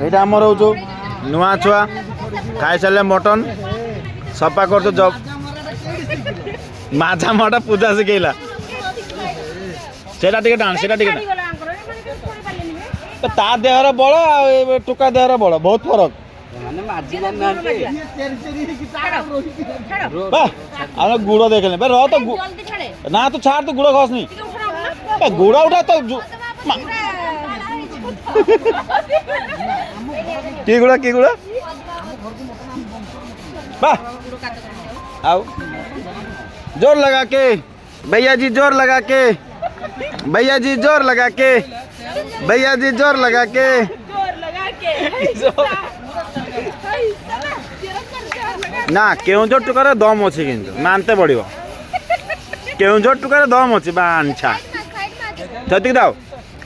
এইটা আমার হচ্ছে নুয়া ছুয়া খাই সারে মটন সফা করছো জব মাঝা মাটা পূজা শিখাইলা সেটা টিকে টান সেটা টিকে টান তা দেহর বড় আর টুকা দেহর বড় বহুত ফরক আমরা গুড়ো দেখে নেবে রহ তো না তো ছাড় তো গুড়ো খাস নি গুড়া উঠা তো কি গুড়া वाह आओ जोर लगा के भैया जी जोर लगा के भैया जी जोर लगा के भैया जी जोर लगा के ना केउझर टुकार दम अच्छे किंतु मानते पड़ो केउझर टुकार दम अच्छे बाछा जति दाओ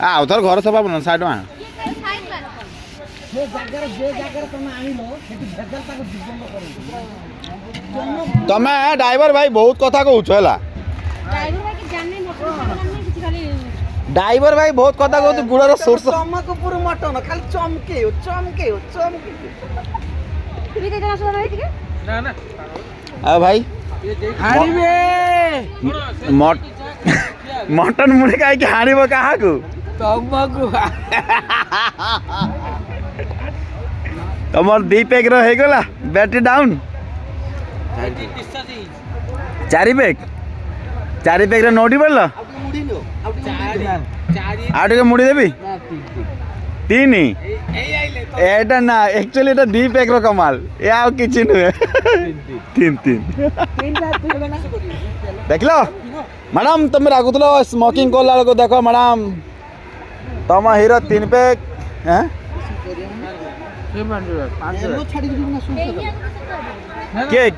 आओ थर घर सफा बना साइड में तमे ड्राइवर भाई बहुत कथा कहूछ है ड्राइवर भाई बहुत कथा कहूछ गुड़र सोर्स चमकपुर मटन खाली चमके ना ना आ भाई हाड़ीबे मटन मुड़े काहे कि हाड़ीबो कहा को तमकु तमर दी पैक रो हे गला बैटरी डाउन चारि पैक रे नोटी पड़ला आटे मुड़ी देबी तीन एटा ना एक्चुअली एटा दी पैक रो कमाल ए आ किछि नुहे तीन देखलो मैडम तुम रागुतलो स्मोकिंग कोला को देखो मैडम तम हीरो तीन पैक हैं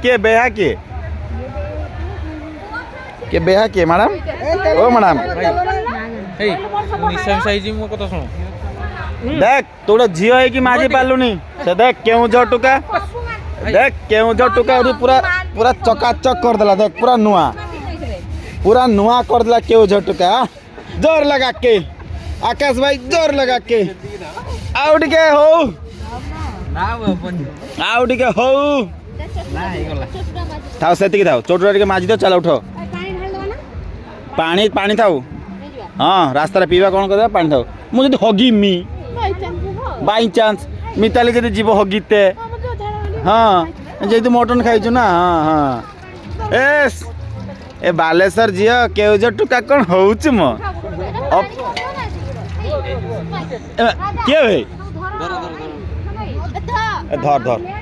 के बेहा के बेहा के मैडम ओ मैडम देख तोड़ा झील है कि माझी पालुनी से देख केउझर टुका पूरा पूरा चकाचक कर देला देख पूरा नुआ कर देला केउझर टुका जोर लगा के आकाश भाई जोर लगा के आउट के हो आउट के हो थाओ सेति थाओ चोटरा टिके माजी दो चला उठो पानी थाओ हाँ रास्ता पीवा कौन कर पानी थाओ मुझे हगिमी बाई चांस मिताली जब जीव हगिते हाँ जेहेतु मटन खाइछु ना हाँ हाँ एस ए बालेश्वर झील केउझर टुका कौन होउछ मो किए भाई धर